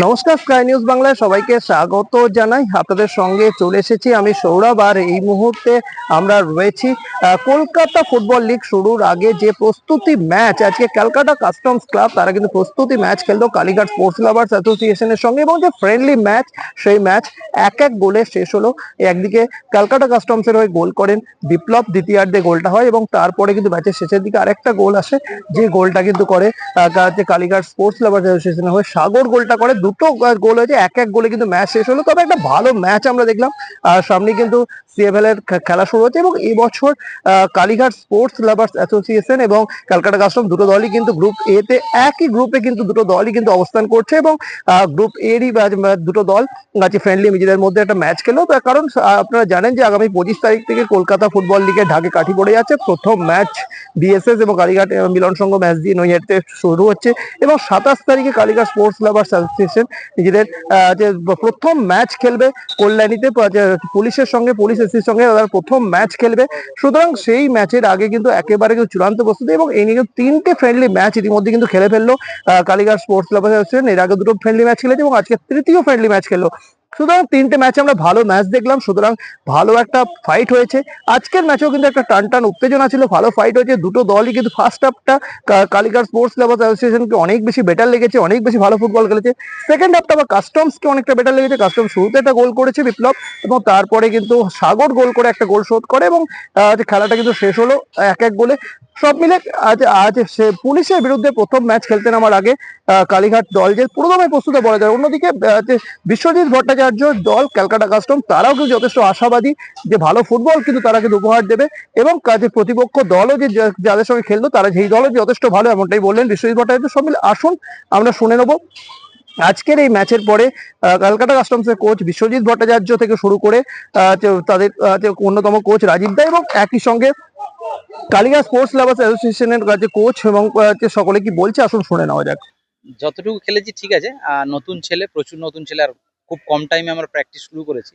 নমস্কার, sky news বাংলায় সবাইকে স্বাগত জানাই। আপনাদের সঙ্গে চলে এসেছি আমি সৌরভ, আর এই মুহূর্তে আমরা রয়েছি কলকাতা ফুটবল লিগ শুরুর আগে যে প্রস্তুতি ম্যাচ আজকে ক্যালকাটা কাস্টমস ক্লাব তারা কিন্তু প্রস্তুতি ম্যাচ খেলতো কালীঘাট স্পোর্টস লাভার্স অ্যাসোসিয়েশনের সঙ্গে, এবং যে ফ্রেন্ডলি ম্যাচ সেই ম্যাচ এক এক গোলে শেষ হলো। একদিকে ক্যালকাটা কাস্টমসের হয়ে গোল করেন বিপ্লব, দ্বিতীয়ার্ধে গোলটা হয়, এবং তারপরে কিন্তু ম্যাচের শেষের দিকে আরেকটা গোল আসে, যে গোলটা কিন্তু করে কালীঘাট স্পোর্টস লাভার্স অ্যাসোসিয়েশনের হয়ে সাগর গোলটা করে। দুটো গোল হয়েছে, এক এক গোলে কিন্তু ম্যাচ শেষ হলো। তবে একটা ভালো ম্যাচ আমরা দেখলাম। আর সামনে কিন্তু সিএফএল এর খেলা শুরু হচ্ছে, এবং এই বছর কালীঘাট স্পোর্টস লাভার্স অ্যাসোসিয়েশন এবং ক্যালকাটা কাস্টম দুটো দলই কিন্তু গ্রুপ এ তে, একই গ্রুপে কিন্তু দুটো দলই কিন্তু অবস্থান করছে, এবং গ্রুপ এরই দুটো দল আছে ফ্রেন্ডলি নিজেদের মধ্যে একটা ম্যাচ খেলো। তার কারণ আপনারা জানেন যে আগামী 25 তারিখ থেকে কলকাতা ফুটবল লিগে ঢাকে কাঠি পড়ে যাচ্ছে। প্রথম ম্যাচ বিএসএস এবং কালীঘাট মিলন সংঘ ম্যাচ দিয়ে নৈহাটিতে শুরু হচ্ছে, এবং 27 তারিখে কালীঘাট স্পোর্টস লাভার্স অ্যাসোসিয়েশন নিজেদের যে প্রথম ম্যাচ খেলবে কল্যাণীতে পুলিশের সঙ্গে, পুলিশ এসির সঙ্গে তারা প্রথম ম্যাচ খেলবে। সুতরাং সেই ম্যাচের আগে কিন্তু একেবারে কিন্তু চূড়ান্ত প্রস্তুতি, এবং এই নিয়ে তিনটে ফ্রেন্ডলি ম্যাচ ইতিমধ্যে কিন্তু খেলে ফেললো কালীঘাট স্পোর্টস লাভার্স অ্যাসোসিয়েশন। এর আগে দুটো ফ্রেন্ডলি ম্যাচ খেলেছে এবং আজকে তৃতীয় ফ্রেন্ডলি ম্যাচ খেললো। সুতরাং তিনটে ম্যাচে আমরা ভালো ম্যাচ দেখলাম। সুতরাং ভালো একটা ফাইট হয়েছে। আজকের ম্যাচেও কিন্তু একটা টান টান উত্তেজনা ছিল, ভালো ফাইট হয়েছে। দুটো দলই কিন্তু ফার্স্ট হাফটা কালীঘাট স্পোর্টস লাভার্স অ্যাসোসিয়েশনকে অনেক বেশি বেটার লেগেছে, অনেক বেশি ভালো ফুটবল খেলেছে। সেকেন্ড হাফটা আবার কাস্টমসকে অনেকটা বেটার লেগেছে। কাস্টমস শুরুতে একটা গোল করেছে বিপ্লব, এবং তারপরে কিন্তু সাগর গোল করে একটা গোল শোধ করে, এবং খেলাটা কিন্তু শেষ হলো এক এক গোলে। সব মিলে আজ আজ সে পুলিশের বিরুদ্ধে প্রথম ম্যাচ খেলতে নামার আগে কালীঘাট দল যে পুরোদমে প্রস্তুত বলা যায়। অন্যদিকে যে বিশ্বজিৎ ভট্টাচার্য দল ক্যালকাটা কাস্টম তারাও কিন্তু যথেষ্ট আশাবাদী যে ভালো ফুটবল কিন্তু তারা কিন্তু উপহার দেবে, এবং কাজে প্রতিপক্ষ দলও যে যাদের সঙ্গে খেললো তারা যেই দলও যথেষ্ট ভালো, এমনটাই বললেন বিশ্বজিৎ ভট্টাচার্য। সব মিলে আসুন আমরা শুনে নেবো আজকের এই ম্যাচের পরে ক্যালকাটা কাস্টমসের কোচ বিশ্বজিৎ ভট্টাচার্য থেকে শুরু করে তাদের অন্যতম কোচ রাজীব দা, এবং একই সঙ্গে কালীঘাট স্পোর্টস লাভার্স অ্যাসোসিয়েশনের কাছে কোচ এবং সকলে কি বলছে আসুন শুনে নেওয়া যাক। যতটুকু খেলেছি ঠিক আছে। নতুন ছেলে, প্রচুর নতুন ছেলে, আর খুব কম টাইমে আমরা প্র্যাকটিস শুরু করেছি।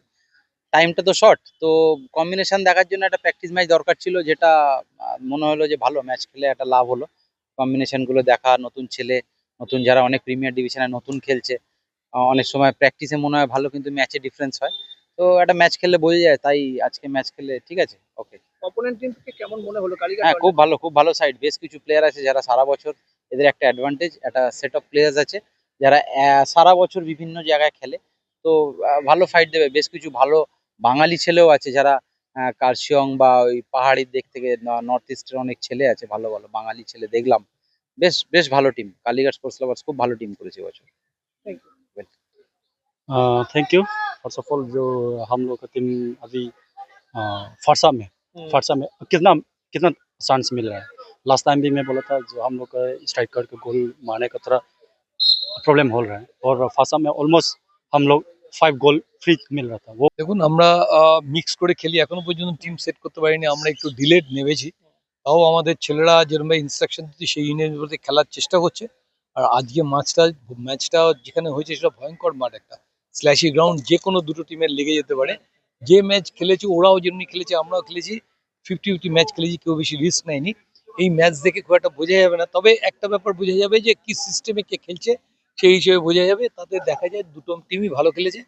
টাইমটা তো শর্ট, তো কম্বিনেশন দেখার জন্য একটা প্র্যাকটিস ম্যাচ দরকার ছিল, যেটা মনে হলো যে ভালো ম্যাচ খেলে একটা লাভ হলো। কম্বিনেশন গুলো দেখা, নতুন ছেলে, নতুন যারা অনেক প্রিমিয়ার ডিভিশনে নতুন খেলছে, অনেক সময় প্র্যাকটিসে মনে হয় ভালো, কিন্তু ম্যাচে ডিফারেন্স হয়। তো একটা ম্যাচ খেললে বোঝা যায়, তাই আজকে ম্যাচ খেলে ঠিক আছে। ওকে, অপোনেন্ট টিম থেকে কেমন মনে হলো কালীঘাট? হ্যাঁ, খুব ভালো, খুব ভালো সাইড। বেশ কিছু প্লেয়ার আছে যারা সারা বছর, এদের একটা অ্যাডভান্টেজ, একটা সেট অফ প্লেয়ার্স আছে যারা সারা বছর বিভিন্ন জায়গায় খেলে। তো ভালো ফাইট দেবে। বেশ কিছু ভালো বাঙালি ছেলেও আছে যারা কার্শিয়ং বা ওই পাহাড়ির দিক থেকে, নর্থ ইস্টের অনেক ছেলে আছে, ভালো ভালো বাঙালি ছেলে দেখলাম। বেশ বেশ ভালো টিম। কালীঘাট স্পোর্টস লাভার্স খুব ভালো टीम করেছে এবছর। Thank you. Thank you. First of all जो हम लोग का टीम अभी फरसा में कितना कितना चांस मिल रहा है। लास्ट टाइम भी मैं बोला था जो हम लोग का स्ट्राइकर के गोल मारने का थोड़ा प्रॉब्लम हो रहा है, और फरसा में ऑलमोस्ट हम लोग 5 गोल फ्री मिल रहा था। वो দেখুন আমরা মিক্স করে খেলি, এখনো পর্যন্ত টিম সেট করতে পারিনি। আমরা একটু ডিলেড নেমেছি, তাও আমাদের ছেলেরা যেরকম ইনস্ট্রাকশন দিচ্ছে সেই অনুযায়ী খেলার চেষ্টা করছে। আর আজকে ম্যাচটা যেখানে হয়েছে সেটা ভয়ঙ্কর মাঠ, একটা স্ল্যাশি গ্রাউন্ড, যে কোনো দুটো টিমের লেগে যেতে পারে। যে ম্যাচ খেলেছে ওরাও যেমনি খেলেছে, আমরাও খেলেছি, 50-50 ম্যাচ খেলেছি, কেউ বেশি রিস্ক নেয়নি। এই ম্যাচ দেখে খুব একটা বোঝা যাবে না, তবে একটা ব্যাপার বোঝা যাবে যে কি সিস্টেমে কে খেলছে, সেই হিসেবে বোঝা যাবে। তাতে দেখা যায় দুটো টিমই ভালো খেলেছে,